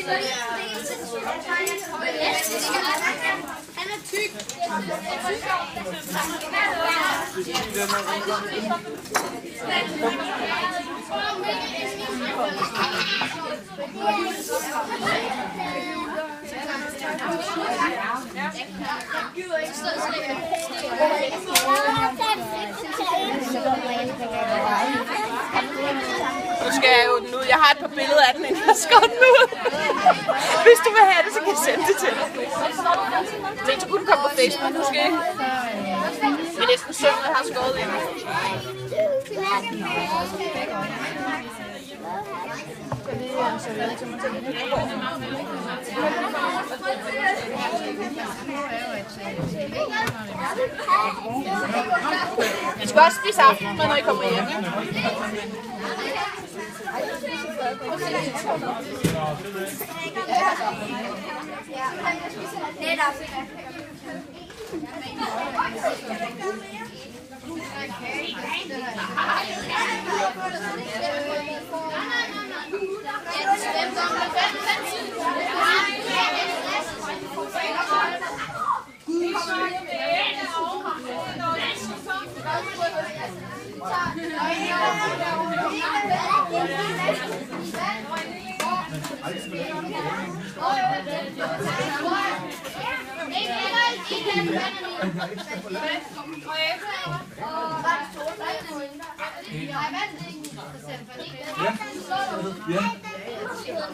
Han er tyk. Nu skal jeg jo den ud. Jeg har et par billeder af den, inden jeg skår den ud. Hvis du vil have det, så kan jeg sende det til dig. Men så kunne du komme på Facebook måske. Det er næsten synd, at jeg har skåret ind. Jeg skal også spise aftensmad, når I kommer hjem.